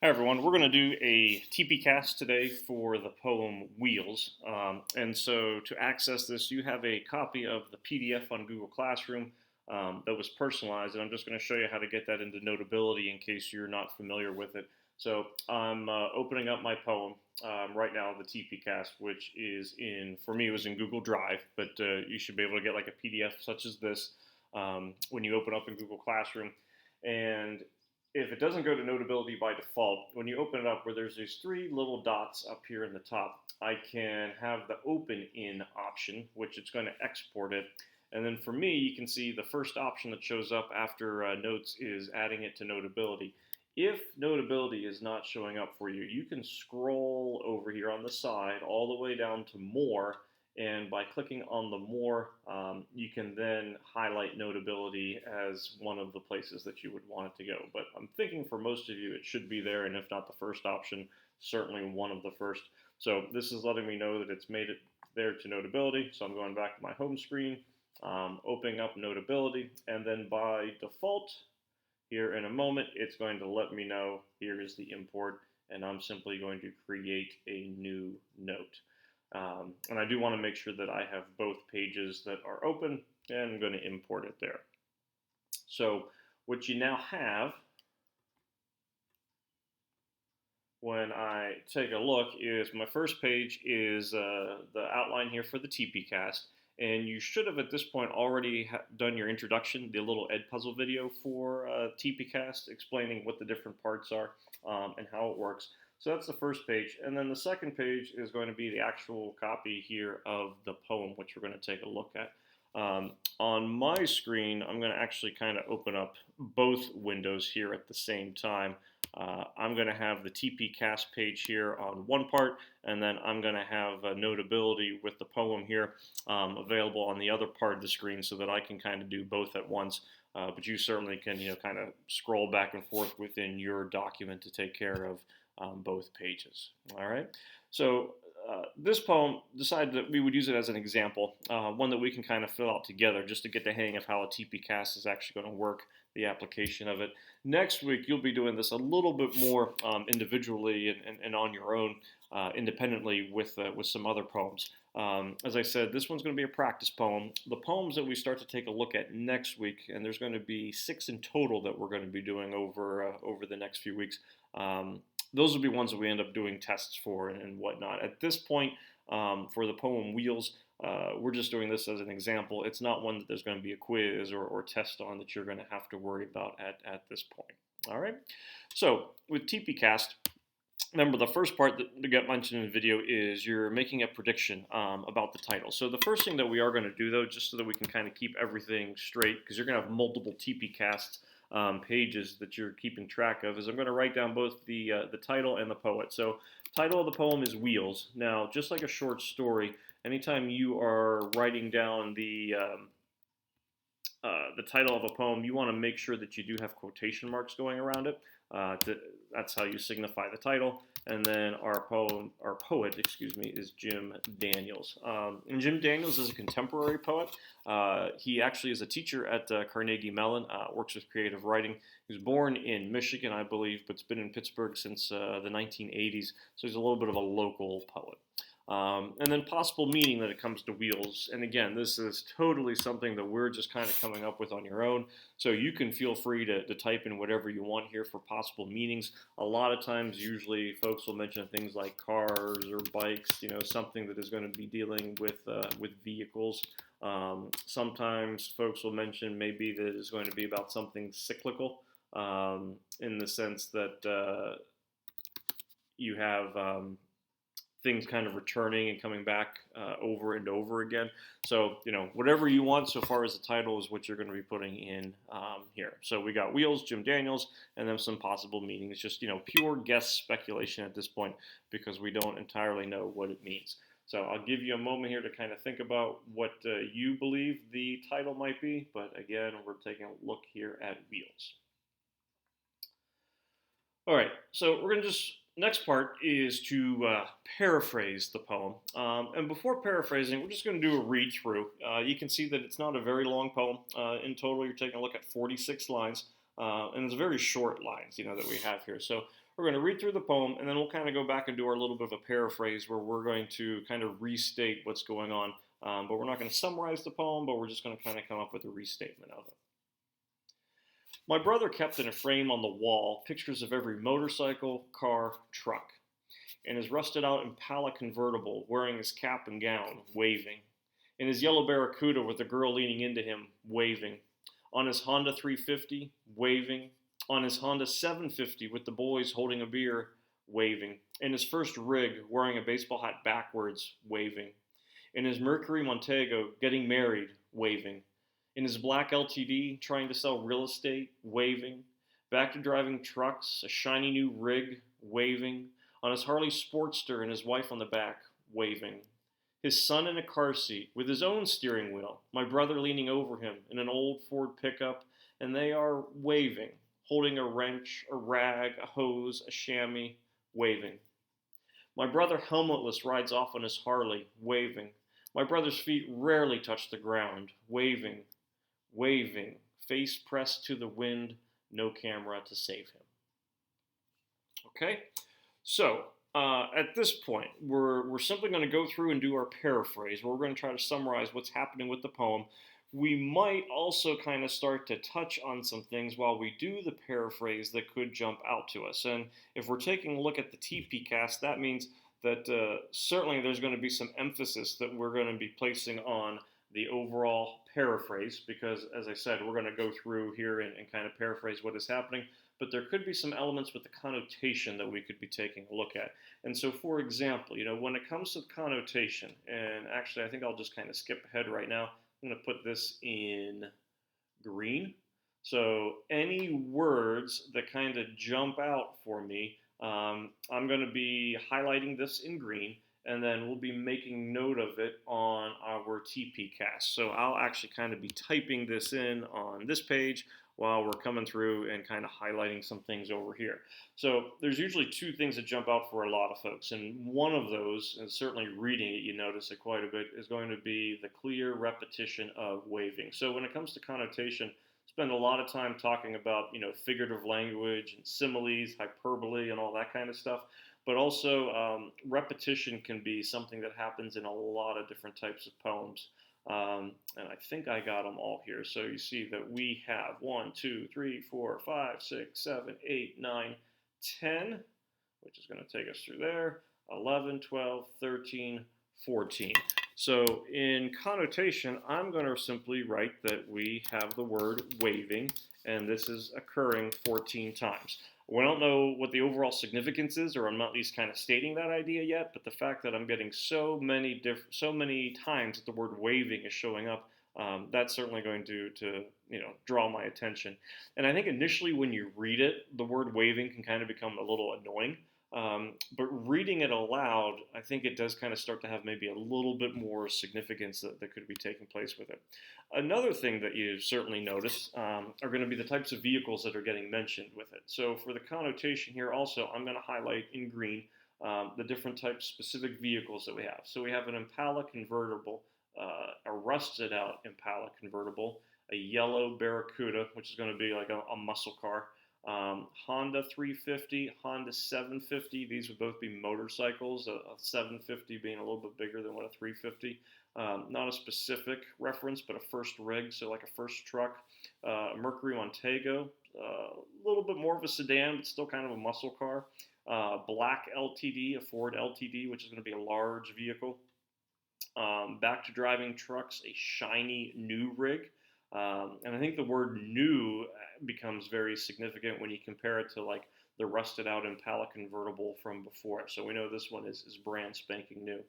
Hi everyone, we're going to do a TPCast today for the poem Wheels. And so to access this, you have a copy of the PDF on Google Classroom that was personalized, and I'm just going to show you how to get that into Notability in case you're not familiar with it. So I'm opening up my poem right now, the TPCast, which is for me, it was in Google Drive, but you should be able to get like a PDF such as this when you open up in Google Classroom. And if it doesn't go to Notability by default, when you open it up where there's these three little dots up here in the top, I can have the open in option, which it's going to export it. And then for me, you can see the first option that shows up after notes is adding it to Notability. If Notability is not showing up for you, you can scroll over here on the side all the way down to More, and by clicking on the More, you can then highlight Notability as one of the places that you would want it to go. But I'm thinking for most of you it should be there, and if not the first option, certainly one of the first. So this is letting me know that it's made it there to Notability. So I'm going back to my home screen, opening up Notability, and then by default, here in a moment, it's going to let me know here is the import, and I'm simply going to create a new note. And I do want to make sure that I have both pages that are open, and I'm going to import it there. So what you now have when I take a look is my first page is the outline here for the TPCast. And you should have at this point already done your introduction, the little Edpuzzle video for TPCast, explaining what the different parts are and how it works. So that's the first page. And then the second page is going to be the actual copy here of the poem, which we're going to take a look at. On my screen, I'm going to actually kind of open up both windows here at the same time. I'm going to have the TPCast page here on one part, and then I'm going to have Notability with the poem here available on the other part of the screen so that I can kind of do both at once. But you certainly can, kind of scroll back and forth within your document to take care of both pages. All right. So this poem, decided that we would use it as an example, one that we can kind of fill out together just to get the hang of how a TPCast is actually going to work, the application of it. Next week, you'll be doing this a little bit more individually and on your own, independently with some other poems. As I said, this one's going to be a practice poem. The poems that we start to take a look at next week, and there's going to be 6 in total that we're going to be doing over the next few weeks. Those will be ones that we end up doing tests for and whatnot. At this point, for the poem Wheels, we're just doing this as an example. It's not one that there's going to be a quiz or test on that you're going to have to worry about at this point. All right. So with TPCast, remember the first part that got mentioned in the video is you're making a prediction about the title. So the first thing that we are going to do, though, just so that we can kind of keep everything straight, because you're going to have multiple TPCasts pages that you're keeping track of, is I'm going to write down both the title and the poet. So title of the poem is Wheels. Now, just like a short story, anytime you are writing down the title of a poem, you want to make sure that you do have quotation marks going around it. That's how you signify the title. And then our poet, is Jim Daniels. And Jim Daniels is a contemporary poet. He actually is a teacher at Carnegie Mellon, works with creative writing. He was born in Michigan, I believe, but's been in Pittsburgh since the 1980s. So he's a little bit of a local poet. And then possible meaning that it comes to Wheels. And again, this is totally something that we're just kind of coming up with on your own. So you can feel free to type in whatever you want here for possible meanings. A lot of times, usually folks will mention things like cars or bikes, something that is going to be dealing with vehicles. Sometimes folks will mention maybe that it's going to be about something cyclical in the sense that you have things kind of returning and coming back over and over again. So, whatever you want so far as the title is what you're going to be putting in here. So we got Wheels, Jim Daniels, and then some possible meanings. Just, pure guess speculation at this point because we don't entirely know what it means. So I'll give you a moment here to kind of think about what you believe the title might be. But again, we're taking a look here at Wheels. All right, so we're going to next part is to paraphrase the poem. And before paraphrasing, we're just going to do a read through. You can see that it's not a very long poem. In total, you're taking a look at 46 lines. And it's very short lines, that we have here. So We're going to read through the poem, and then we'll kind of go back and do our little bit of a paraphrase where we're going to kind of restate what's going on. But we're not going to summarize the poem, but we're just going to kind of come up with a restatement of it. My brother kept in a frame on the wall pictures of every motorcycle, car, truck. In his rusted out Impala convertible, wearing his cap and gown, waving. In his yellow Barracuda with the girl leaning into him, waving. On his Honda 350, waving. On his Honda 750 with the boys holding a beer, waving. In his first rig, wearing a baseball hat backwards, waving. In his Mercury Montego, getting married, waving. In his black LTD, trying to sell real estate, waving. Back to driving trucks, a shiny new rig, waving. On his Harley Sportster and his wife on the back, waving. His son in a car seat with his own steering wheel, my brother leaning over him in an old Ford pickup, and they are waving, holding a wrench, a rag, a hose, a chamois, waving. My brother helmetless rides off on his Harley, waving. My brother's feet rarely touch the ground, waving, waving, face pressed to the wind, no camera to save him. Okay, so at this point, we're simply going to go through and do our paraphrase. We're going to try to summarize what's happening with the poem. We might also kind of start to touch on some things while we do the paraphrase that could jump out to us. And if we're taking a look at the TPCASTT, that means that certainly there's going to be some emphasis that we're going to be placing on the overall paraphrase, because as I said, we're going to go through here and kind of paraphrase what is happening, but there could be some elements with the connotation that we could be taking a look at. And so, for example, when it comes to connotation, and actually I think I'll just kind of skip ahead right now. I'm going to put this in green. So any words that kind of jump out for me, I'm going to be highlighting this in green, and then we'll be making note of it on our TPCASTT. So I'll actually kind of be typing this in on this page while we're coming through and kind of highlighting some things over here. So there's usually two things that jump out for a lot of folks, and one of those, and certainly reading it, you notice it quite a bit, is going to be the clear repetition of waving. So when it comes to connotation, spend a lot of time talking about, figurative language and similes, hyperbole, and all that kind of stuff. But also, repetition can be something that happens in a lot of different types of poems. And I think I got them all here. So you see that we have 1, 2, 3, 4, 5, 6, 7, 8, 9, 10, which is going to take us through there, 11, 12, 13, 14. So in connotation, I'm going to simply write that we have the word waving, and this is occurring 14 times. We don't know what the overall significance is, or I'm not at least kind of stating that idea yet, but the fact that I'm getting so many times that the word waving is showing up, that's certainly going to draw my attention. And I think initially when you read it, the word waving can kind of become a little annoying. But reading it aloud, I think it does kind of start to have maybe a little bit more significance that could be taking place with it. Another thing that you certainly notice are going to be the types of vehicles that are getting mentioned with it. So for the connotation here also, I'm going to highlight in green the different types, specific vehicles that we have. So we have an Impala convertible, a rusted out Impala convertible, a yellow Barracuda, which is going to be like a muscle car, Honda 350, Honda 750. These would both be motorcycles, a 750 being a little bit bigger than what a 350. Not a specific reference, but a first rig, so like a first truck. A Mercury Montego, a little bit more of a sedan, but still kind of a muscle car. Black LTD, a Ford LTD, which is going to be a large vehicle. Back to driving trucks, a shiny new rig. And I think the word new becomes very significant when you compare it to like the rusted out Impala convertible from before. So we know this one is brand spanking new.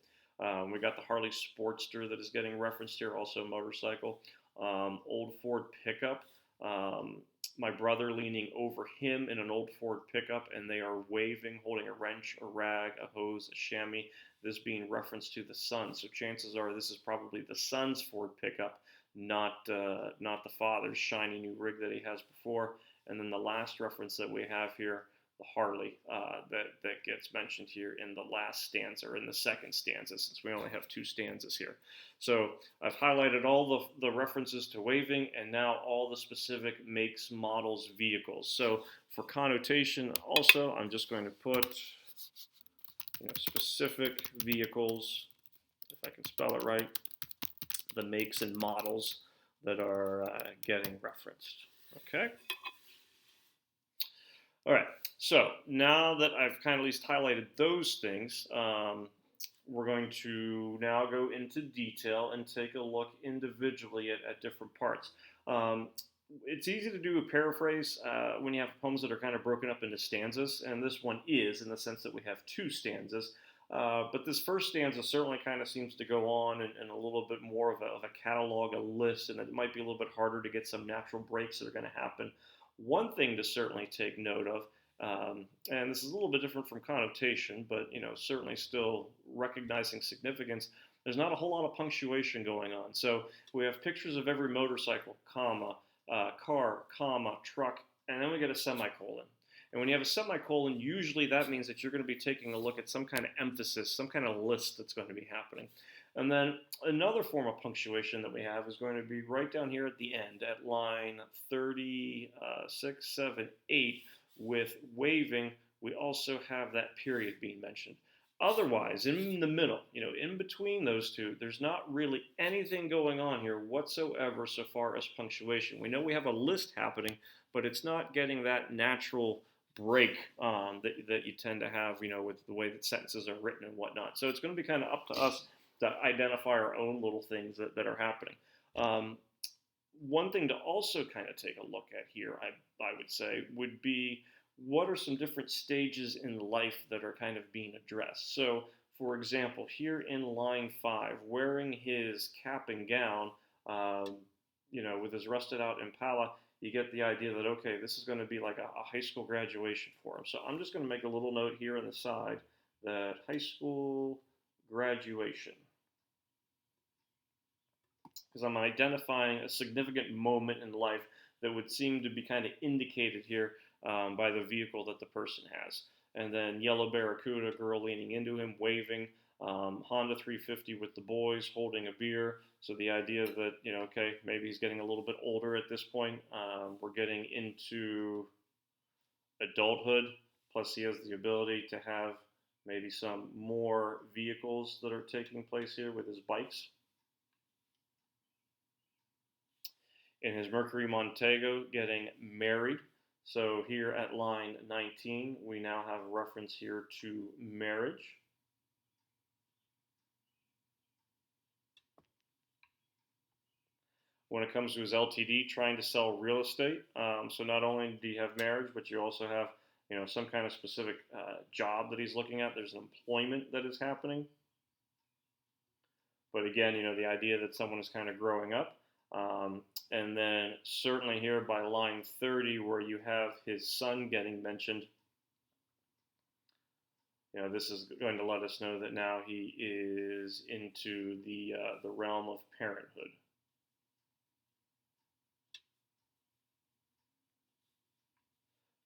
We got the Harley Sportster that is getting referenced here, also motorcycle. Old Ford pickup. My brother leaning over him in an old Ford pickup, and they are waving, holding a wrench, a rag, a hose, a chamois, this being reference to the son. So chances are this is probably the son's Ford pickup, not the father's shiny new rig that he has before. And then the last reference that we have here the Harley that gets mentioned here in the last stanza, or in the second stanza, since we only have two stanzas here. So I've highlighted all the references to waving, and now all the specific makes, models, vehicles. So for connotation also, I'm just going to put specific vehicles, if I can spell it right, the makes and models that are getting referenced. Okay. All right. So now that I've kind of at least highlighted those things, we're going to now go into detail and take a look individually at different parts. It's easy to do a paraphrase when you have poems that are kind of broken up into stanzas, and this one is, in the sense that we have two stanzas. But this first stanza certainly kind of seems to go on in a little bit more of a catalog, a list, and it might be a little bit harder to get some natural breaks that are going to happen. One thing to certainly take note of, and this is a little bit different from connotation, but certainly still recognizing significance. There's not a whole lot of punctuation going on. So we have pictures of every motorcycle, comma, car, comma, truck, and then we get a semicolon. And when you have a semicolon, usually that means that you're going to be taking a look at some kind of emphasis, some kind of list that's going to be happening. And then another form of punctuation that we have is going to be right down here at the end, at line 36, 7, 8, with waving, we also have that period being mentioned. Otherwise, in the middle, in between those two, there's not really anything going on here whatsoever so far as punctuation. We know we have a list happening, but it's not getting that natural break that you tend to have, with the way that sentences are written and whatnot. So it's going to be kind of up to us to identify our own little things that are happening. One thing to also kind of take a look at here, I would say, would be what are some different stages in life that are kind of being addressed. So, for example, here in line 5, wearing his cap and gown, with his rusted out Impala, you get the idea that, okay, this is going to be like a high school graduation for him. So I'm just going to make a little note here on the side that high school graduation, because I'm identifying a significant moment in life that would seem to be kind of indicated here by the vehicle that the person has. And then yellow Barracuda, girl leaning into him, waving. Honda 350 with the boys holding a beer. So the idea that, okay, maybe he's getting a little bit older at this point. We're getting into adulthood, plus he has the ability to have maybe some more vehicles that are taking place here with his bikes. In his Mercury Montego, getting married. So here at line 19, we now have a reference here to marriage. When it comes to his LTD, trying to sell real estate. So not only do you have marriage, but you also have, some kind of specific job that he's looking at. There's an employment that is happening. But again, the idea that someone is kind of growing up. And then certainly here by line 30, where you have his son getting mentioned, this is going to let us know that now he is into the realm of parenthood.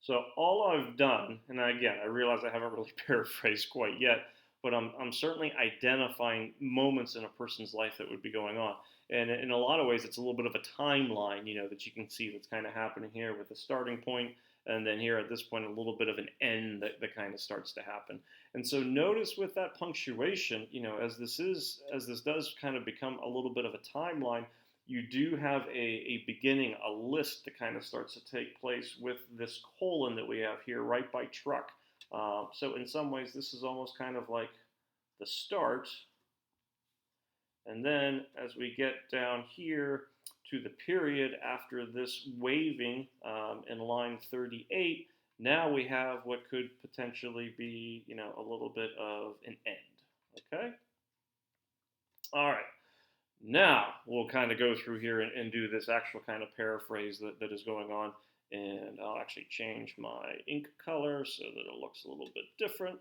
So all I've done, and again, I realize I haven't really paraphrased quite yet, but I'm certainly identifying moments in a person's life that would be going on. And in a lot of ways, it's a little bit of a timeline, that you can see that's kind of happening here with a starting point, and then here at this point, a little bit of an end that kind of starts to happen. And so notice with that punctuation, as this does kind of become a little bit of a timeline, you do have a beginning, a list that kind of starts to take place with this colon that we have here right by truck. So in some ways, this is almost kind of like the start. And then as we get down here to the period after this waving in line 38, now we have what could potentially be, a little bit of an end. Okay? All right. Now we'll kind of go through here and do this actual kind of paraphrase that is going on. And I'll actually change my ink color so that it looks a little bit different.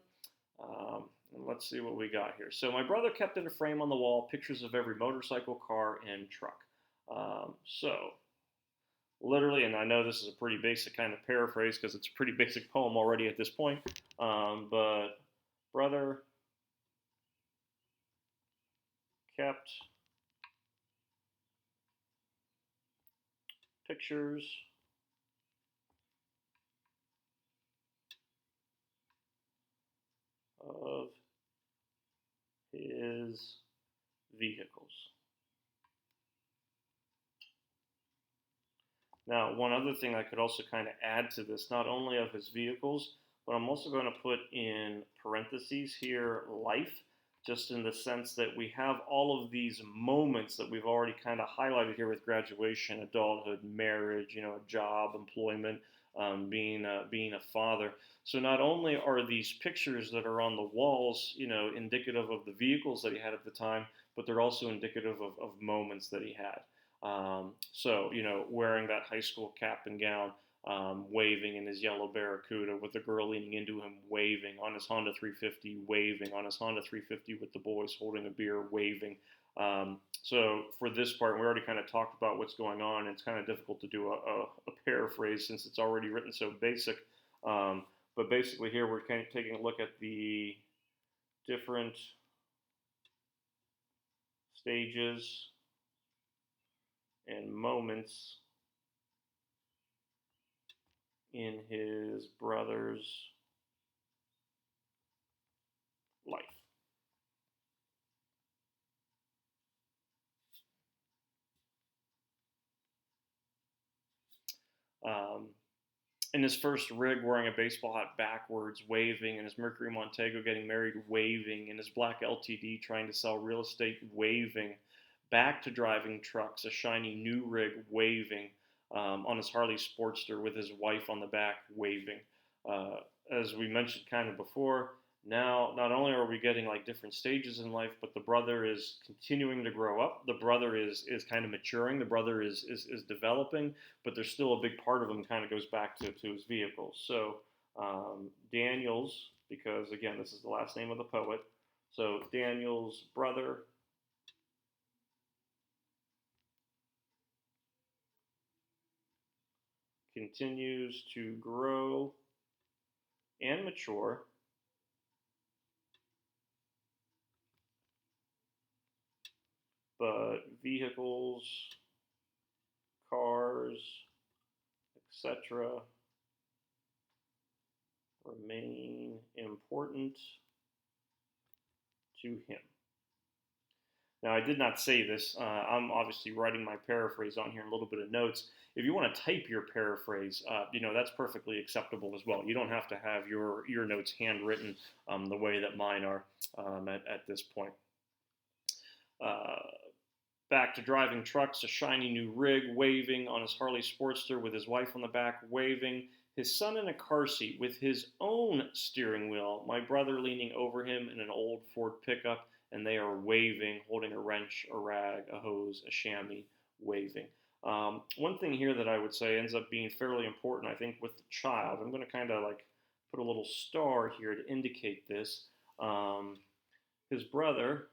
And let's see what we got here. So my brother kept in a frame on the wall pictures of every motorcycle, car, and truck. So literally, and I know this is a pretty basic kind of paraphrase because it's a pretty basic poem already at this point, but brother kept pictures of his vehicles. Now, one other thing I could also kind of add to this, not only of his vehicles, but I'm also going to put in parentheses here life, just in the sense that we have all of these moments that we've already kind of highlighted here with graduation, adulthood, marriage, a job, employment, being a father. So not only are these pictures that are on the walls, indicative of the vehicles that he had at the time, but they're also indicative of moments that he had. So, wearing that high school cap and gown, waving in his yellow Barracuda with the girl leaning into him, waving on his Honda 350, waving on his Honda 350 with the boys holding a beer, waving. So for this part, we already kind of talked about what's going on. It's kind of difficult to do a paraphrase since it's already written so basic. But basically here we're kind of taking a look at the different stages and moments in his brother's life. Um, in his first rig, wearing a baseball hat backwards, waving, in his Mercury Montego getting married, waving, in his black LTD trying to sell real estate, waving, back to driving trucks, a shiny new rig, waving, on his Harley Sportster with his wife on the back, waving. Uh, as we mentioned kind of before, now not only are we getting like different stages in life, but the brother is continuing to grow up. The brother is kind of maturing. The brother is developing, but there's still a big part of him kind of goes back to his vehicles. So Daniel's, because again, this is the last name of the poet. So Daniel's brother continues to grow and mature, but vehicles, cars, etc., remain important to him. Now, I did not say this. I'm obviously writing my paraphrase on here in a little bit of notes. If you want to type your paraphrase, that's perfectly acceptable as well. You don't have to have your notes handwritten the way that mine are at this point. Uh, Back to driving trucks, a shiny new rig, waving on his Harley Sportster with his wife on the back, waving. His son in a car seat with his own steering wheel. My brother leaning over him in an old Ford pickup, and they are waving, holding a wrench, a rag, a hose, a chamois, waving. One thing here that I would say ends up being fairly important, I think, with the child. I'm going to kind of like put a little star here to indicate this. His brother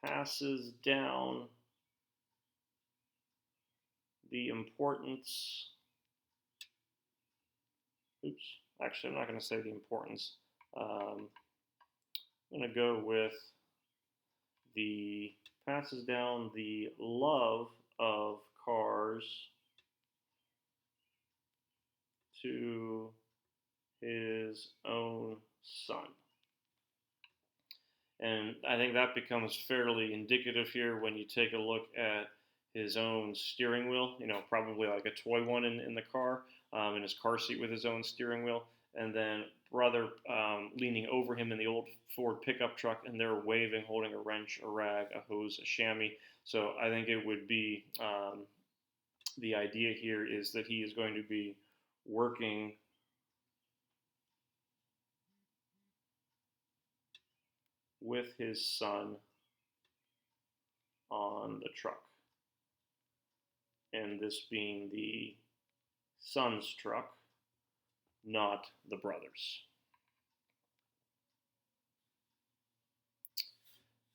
passes down the importance. Oops, actually, I'm not going to say the importance. I'm going to go with the passes down the love of cars to his own son. And I think that becomes fairly indicative here when you take a look at his own steering wheel, probably like a toy one in the car, in his car seat with his own steering wheel. And then brother leaning over him in the old Ford pickup truck, and they're waving, holding a wrench, a rag, a hose, a chamois. So I think it would be the idea here is that he is going to be working with his son on the truck. And this being the son's truck, not the brother's.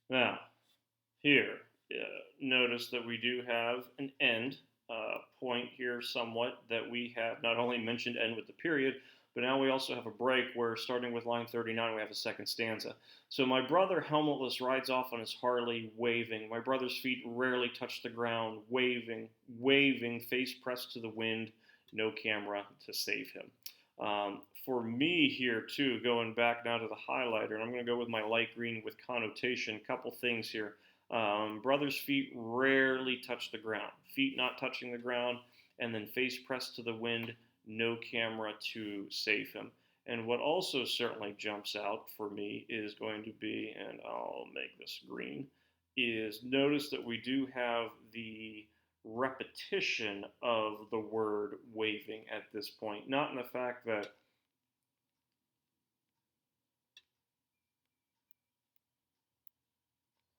Now, here notice that we do have an end point here somewhat, that we have not only mentioned end with the period, but now we also have a break where, starting with line 39, we have a second stanza. So my brother, helmetless, rides off on his Harley, waving. My brother's feet rarely touch the ground, waving, waving, face pressed to the wind, no camera to save him. For me here, too, going back now to the highlighter, and I'm going to go with my light green with connotation, a couple things here. Brother's feet rarely touch the ground, feet not touching the ground, and then face pressed to the wind, no camera to save him. And what also certainly jumps out for me is going to be, and I'll make this green, is notice that we do have the repetition of the word waving at this point, not in the fact that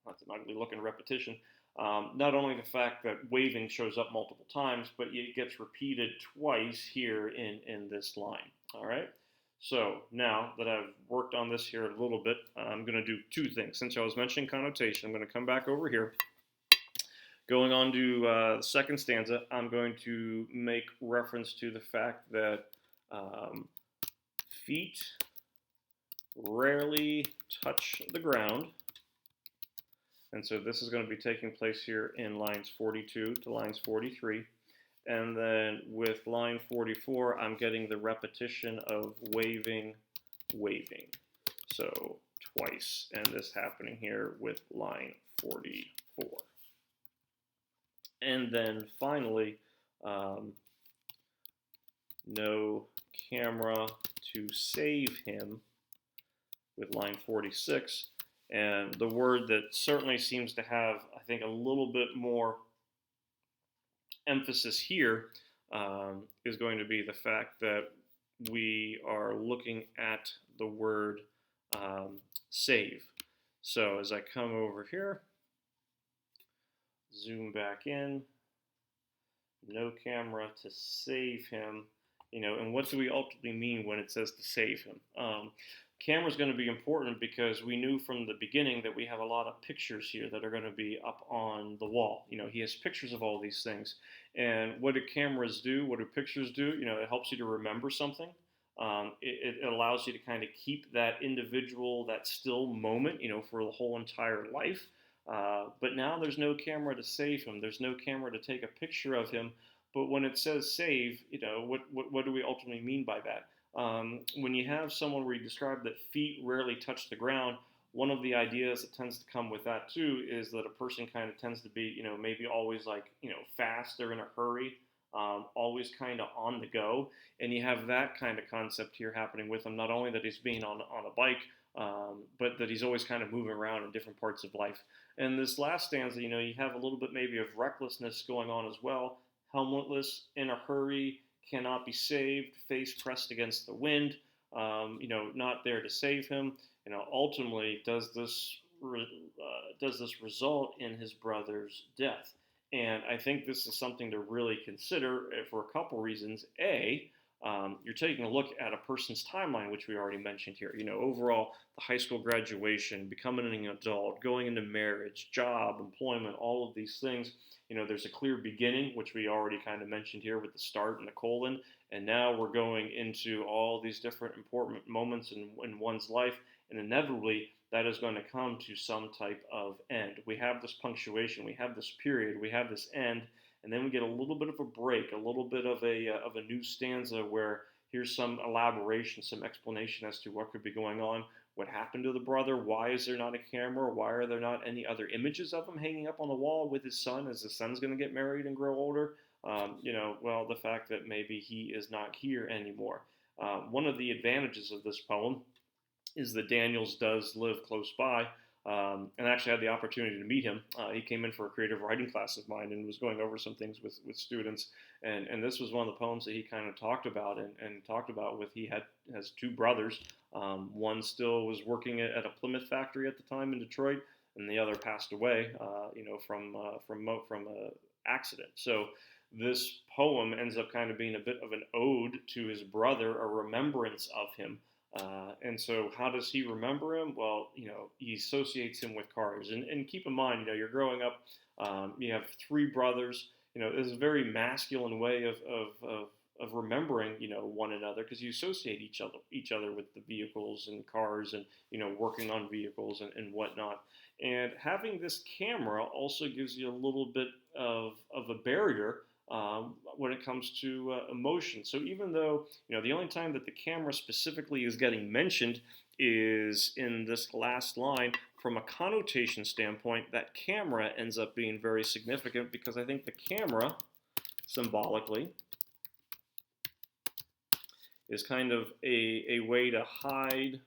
that's an ugly looking repetition. Not only the fact that waving shows up multiple times, but it gets repeated twice here in this line. All right. So now that I've worked on this here a little bit, I'm going to do two things. Since I was mentioning connotation, I'm going to come back over here. Going on to the second stanza, I'm going to make reference to the fact that feet rarely touch the ground. And so this is going to be taking place here in lines 42 to lines 43. And then with line 44, I'm getting the repetition of waving, waving. So twice. And this happening here with line 44. And then finally, no camera to save him with line 46. And the word that certainly seems to have, I think, a little bit more emphasis here is going to be the fact that we are looking at the word save. So as I come over here, zoom back in, no camera to save him, and what do we ultimately mean when it says to save him? Camera is going to be important because we knew from the beginning that we have a lot of pictures here that are going to be up on the wall. He has pictures of all these things. And what do cameras do? What do pictures do? It helps you to remember something. It allows you to kind of keep that individual, that still moment, for the whole entire life. But now there's no camera to save him. There's no camera to take a picture of him. But when it says save, what do we ultimately mean by that? When you have someone where you describe that feet rarely touch the ground, one of the ideas that tends to come with that too is that a person kind of tends to be, maybe always fast, they're in a hurry, always kind of on the go. And you have that kind of concept here happening with him, not only that he's being on a bike, but that he's always kind of moving around in different parts of life. And this last stanza, you have a little bit maybe of recklessness going on as well. Helmetless, in a hurry, cannot be saved, face pressed against the wind, not there to save him. Ultimately, does this result in his brother's death? And I think this is something to really consider for a couple reasons. A, you're taking a look at a person's timeline, which we already mentioned here. Overall, the high school graduation, becoming an adult, going into marriage, job, employment, all of these things. There's a clear beginning, which we already kind of mentioned here with the start and the colon. And now we're going into all these different important moments in one's life. And inevitably, that is going to come to some type of end. We have this punctuation, we have this period, we have this end. And then we get a little bit of a break, a little bit of a new stanza where here's some elaboration, some explanation as to what could be going on. What happened to the brother? Why is there not a camera? Why are there not any other images of him hanging up on the wall with his son as his son's going to get married and grow older? Well, the fact that maybe he is not here anymore. One of the advantages of this poem is that Daniels does live close by. And I actually had the opportunity to meet him. He came in for a creative writing class of mine and was going over some things with students. And this was one of the poems that he kind of talked about and talked about with has two brothers. One still was working at a Plymouth factory at the time in Detroit, and the other passed away, from an accident. So this poem ends up kind of being a bit of an ode to his brother, a remembrance of him. And so, how does he remember him? Well, he associates him with cars. And keep in mind, you're growing up. You have three brothers. This is a very masculine way of remembering, one another because you associate each other with the vehicles and cars and working on vehicles and whatnot. And having this camera also gives you a little bit of a barrier when it comes to emotion. So even though the only time that the camera specifically is getting mentioned is in this last line, from a connotation standpoint, that camera ends up being very significant because I think the camera, symbolically, is kind of a way to hide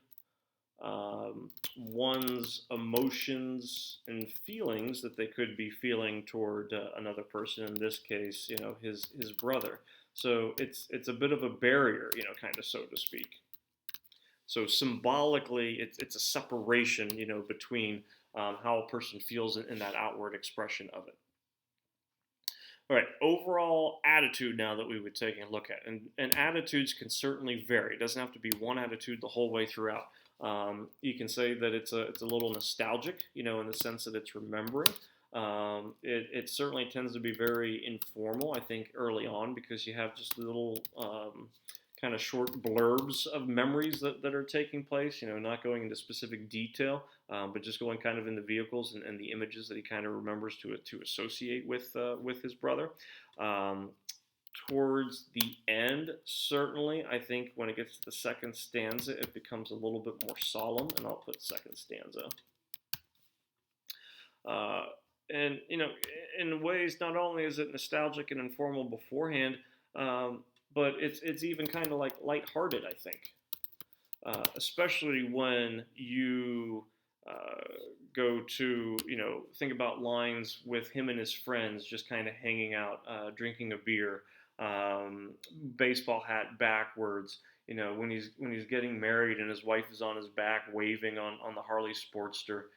one's emotions and feelings that they could be feeling toward another person. In this case, his brother. So it's a bit of a barrier, kind of so to speak. So symbolically, it's a separation, between how a person feels in that outward expression of it. All right, overall attitude now that we would take a look at. And attitudes can certainly vary. It doesn't have to be one attitude the whole way throughout. You can say that it's a little nostalgic, in the sense that it's remembering. It certainly tends to be very informal, I think, early on because you have just little kind of short blurbs of memories that are taking place, not going into specific detail, but just going kind of in the vehicles and the images that he kind of remembers to associate with his brother. Towards the end, certainly, I think when it gets to the second stanza, it becomes a little bit more solemn, and I'll put second stanza. And, in ways, not only is it nostalgic and informal beforehand, but it's even kind of like lighthearted, I think. Especially when you go to, think about lines with him and his friends just kind of hanging out, drinking a beer, baseball hat backwards. When he's getting married and his wife is on his back waving on the Harley Sportster.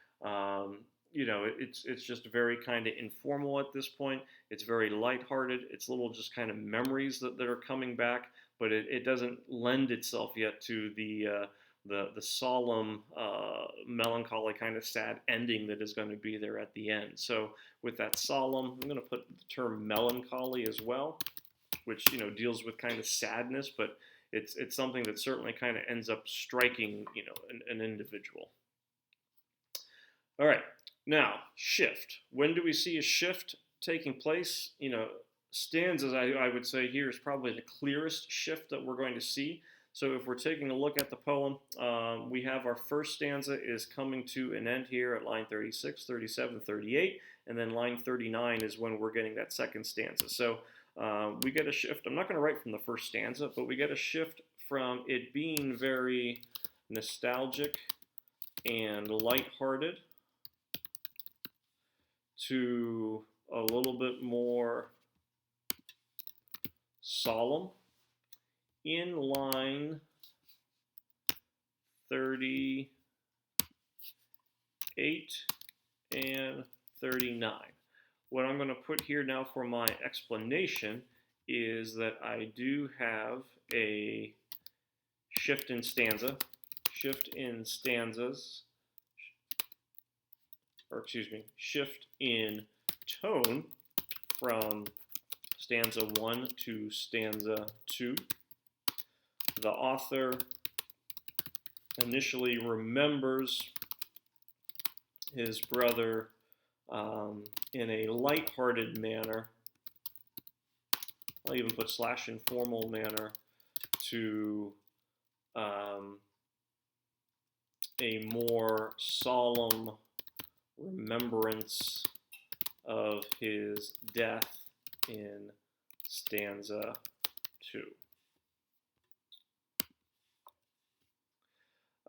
It's just very kind of informal at this point. It's very lighthearted. It's little just kind of memories that are coming back, but it doesn't lend itself yet to the solemn, melancholy, kind of sad ending that is going to be there at the end. So with that solemn, I'm going to put the term melancholy as well, which deals with kind of sadness, but it's something that certainly kind of ends up striking an individual. All right, now shift. When do we see a shift taking place? Stanzas, I would say here is probably the clearest shift that we're going to see. So if we're taking a look at the poem, we have our first stanza is coming to an end here at line 36, 37, 38, and then line 39 is when we're getting that second stanza. So we get a shift. I'm not going to write from the first stanza, but we get a shift from it being very nostalgic and lighthearted to a little bit more solemn in line 38 and 39. What I'm going to put here now for my explanation is that I do have a shift in stanzas, shift in tone from stanza 1 to stanza 2. The author initially remembers his brother in a lighthearted manner. I'll even put / informal manner to a more solemn remembrance of his death in stanza 2.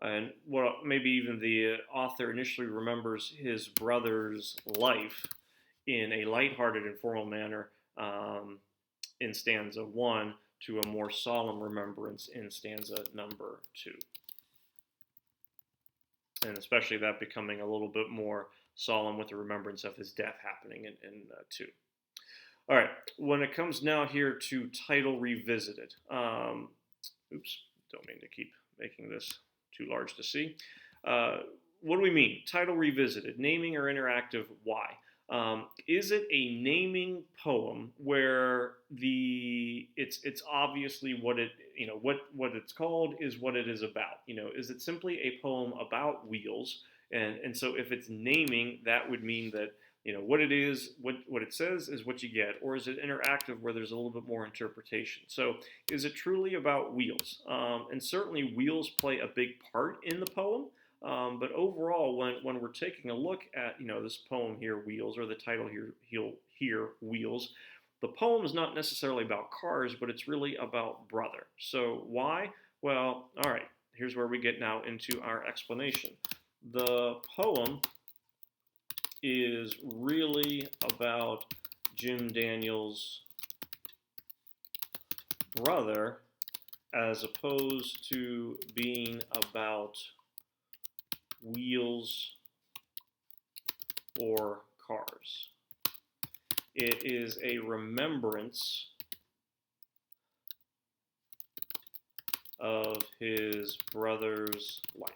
And maybe even the author initially remembers his brother's life in a lighthearted, informal manner in stanza 1 to a more solemn remembrance in stanza number 2. And especially that becoming a little bit more solemn with the remembrance of his death happening in 2. All right, when it comes now here to title revisited. Oops, don't mean to keep making this too large to see. Uh, what do we mean? Title revisited, naming or interactive, why? Is it a naming poem where it's obviously what it what it's called is what it is about? Is it simply a poem about wheels? And so if it's naming, that would mean that what it is, what it says is what you get, or is it interactive where there's a little bit more interpretation? So is it truly about wheels? And certainly wheels play a big part in the poem. But overall, when we're taking a look at this poem here, Wheels, or the title here, Wheels, the poem is not necessarily about cars, but it's really about brother. So why? Well, all right. Here's where we get now into our explanation. The poem is really about Jim Daniels' brother, as opposed to being about wheels or cars. It is a remembrance of his brother's life.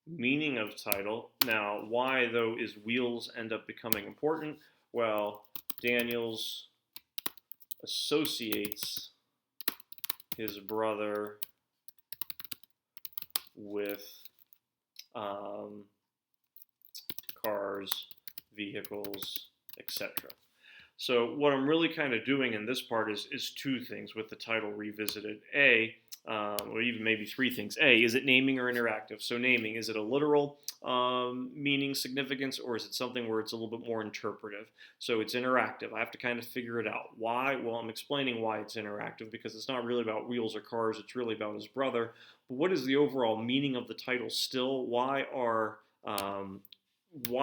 Meaning of title. Now, why, though, is wheels end up becoming important? Well, Daniels associates his brother with cars, vehicles, etc. So what I'm really kind of doing in this part is two things with the title revisited. Or even maybe three things. A, is it naming or interactive? So naming, is it a literal meaning, significance, or is it something where it's a little bit more interpretive? So it's interactive. I have to kind of figure it out. Why? Well, I'm explaining why it's interactive, because it's not really about wheels or cars. It's really about his brother. But what is the overall meaning of the title still? Why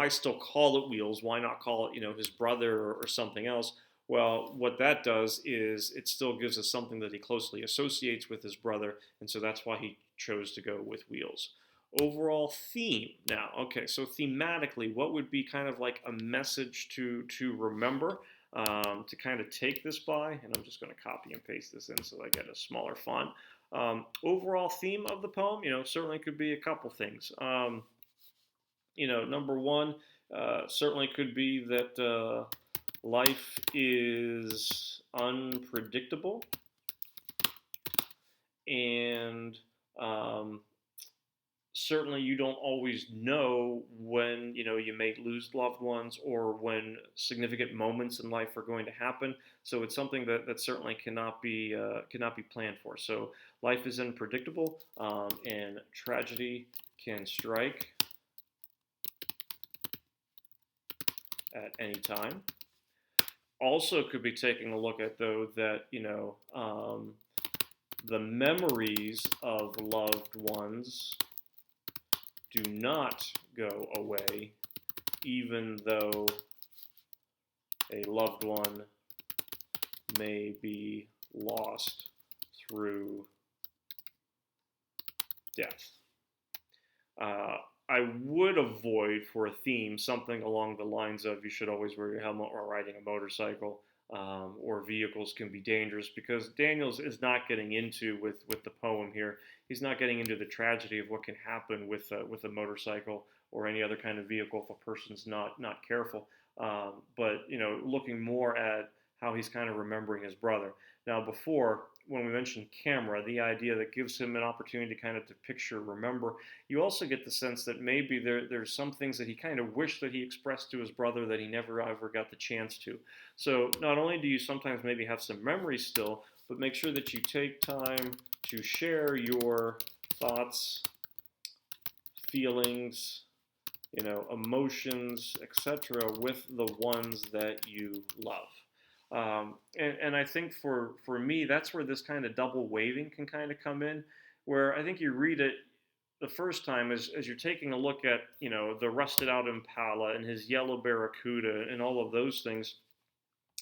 still call it Wheels? Why not call it, his brother or something else? Well, what that does is it still gives us something that he closely associates with his brother, and so that's why he chose to go with Wheels. Overall theme. Now, okay, so thematically, what would be kind of like a message to remember, to kind of take this by? And I'm just going to copy and paste this in so I get a smaller font. Overall theme of the poem, certainly could be a couple things. Number one, certainly could be that life is unpredictable, and certainly you don't always know when you may lose loved ones or when significant moments in life are going to happen. So it's something that certainly cannot be planned for. So life is unpredictable, and tragedy can strike at any time. Also could be taking a look at, though, that the memories of loved ones do not go away, even though a loved one may be lost through death. I would avoid, for a theme, something along the lines of you should always wear your helmet while riding a motorcycle, or vehicles can be dangerous, because Daniels is not getting into, with the poem here, he's not getting into the tragedy of what can happen with a motorcycle or any other kind of vehicle if a person's not careful. But looking more at how he's kind of remembering his brother. Now, before, when we mentioned camera, the idea that gives him an opportunity to kind of to picture, remember, you also get the sense that maybe there's some things that he kind of wished that he expressed to his brother that he never ever got the chance to. So not only do you sometimes maybe have some memories still, but make sure that you take time to share your thoughts, feelings, emotions, etc., with the ones that you love. And I think for me, that's where this kind of double waving can kind of come in, where I think you read it the first time as you're taking a look at, the rusted out Impala and his yellow Barracuda and all of those things.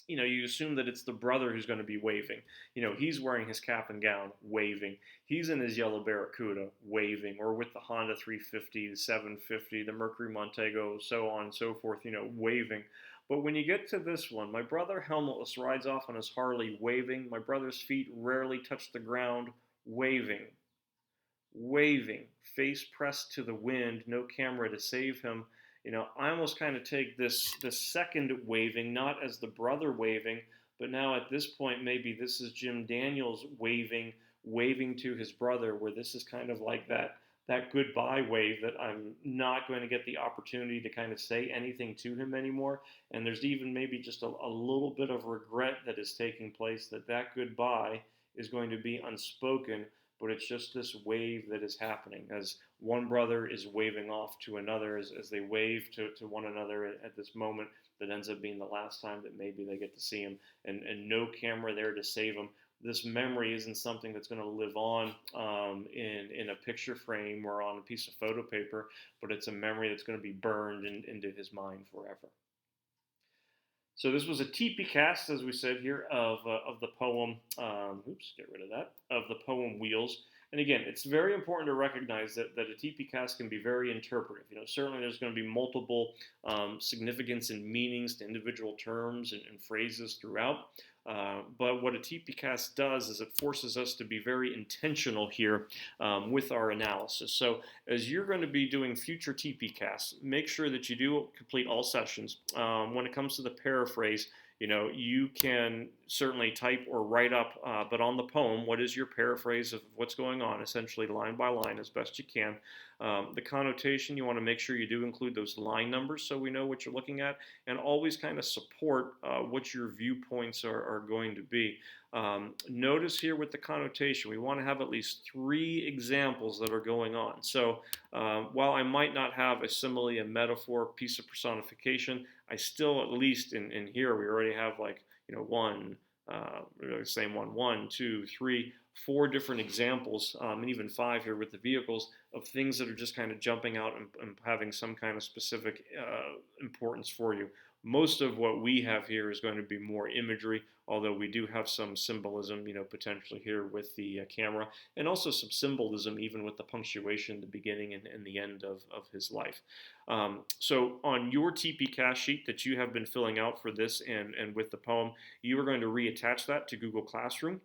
You assume that it's the brother who's going to be waving. He's wearing his cap and gown, waving. He's in his yellow Barracuda, waving, or with the Honda 350, the 750, the Mercury Montego, so on and so forth, waving. But when you get to this one, my brother helmetless rides off on his Harley, waving. My brother's feet rarely touch the ground, waving. waving, face pressed to the wind, no camera to save him. I almost kind of take this second waving not as the brother waving, but now at this point maybe this is Jim Daniels waving to his brother, where this is kind of like that goodbye wave, that I'm not going to get the opportunity to kind of say anything to him anymore. And there's even maybe just a little bit of regret that is taking place, that goodbye is going to be unspoken, but it's just this wave that is happening as one brother is waving off to another, as they wave to one another at this moment that ends up being the last time that maybe they get to see him, and no camera there to save him. This memory isn't something that's going to live on in a picture frame or on a piece of photo paper, but it's a memory that's going to be burned into his mind forever. So this was a TPCAST, as we said here, of the poem. Oops, get rid of that. Of the poem Wheels. And again, it's very important to recognize that a TPCAST can be very interpretive. Certainly there's going to be multiple significance and meanings to individual terms and phrases throughout. But what a TPCAST does is it forces us to be very intentional here with our analysis. So as you're going to be doing future TPCASTs, make sure that you do complete all sessions. When it comes to the paraphrase, you can certainly type or write up, but on the poem, what is your paraphrase of what's going on, essentially line by line as best you can. The connotation, you want to make sure you do include those line numbers so we know what you're looking at, and always kind of support what your viewpoints are going to be. Notice here with the connotation, we want to have at least 3 examples that are going on. So while I might not have a simile, a metaphor, piece of personification, I still, at least in here, we already have like, one, same one, 2, 3, 4 different examples, and even 5 here with the vehicles, of things that are just kind of jumping out and having some kind of specific importance for you. Most of what we have here is going to be more imagery, although we do have some symbolism, potentially here with the camera, and also some symbolism even with the punctuation, the beginning and the end of his life. So on your TPCAST sheet that you have been filling out for this and with the poem, you are going to reattach that to Google Classroom.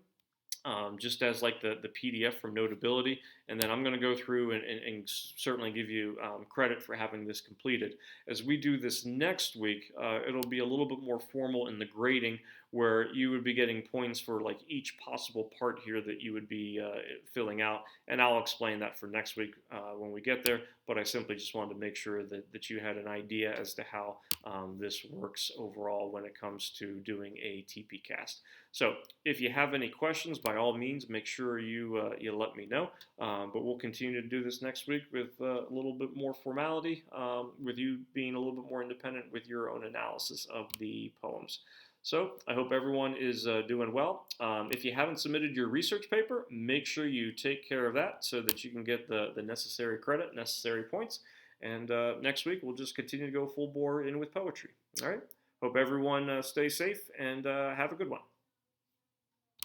Just as like the PDF from Notability, and then I'm going to go through and certainly give you credit for having this completed. As we do this next week, it'll be a little bit more formal in the grading, where you would be getting points for like each possible part here that you would be filling out, and I'll explain that for next week when we get there, but I simply just wanted to make sure that you had an idea as to how this works overall when it comes to doing a TPCAST. So if you have any questions, by all means, make sure you let me know. But we'll continue to do this next week with a little bit more formality, with you being a little bit more independent with your own analysis of the poems. So I hope everyone is doing well. If you haven't submitted your research paper, make sure you take care of that so that you can get the necessary credit, necessary points. And next week, we'll just continue to go full bore in with poetry. All right? Hope everyone stays safe and have a good one.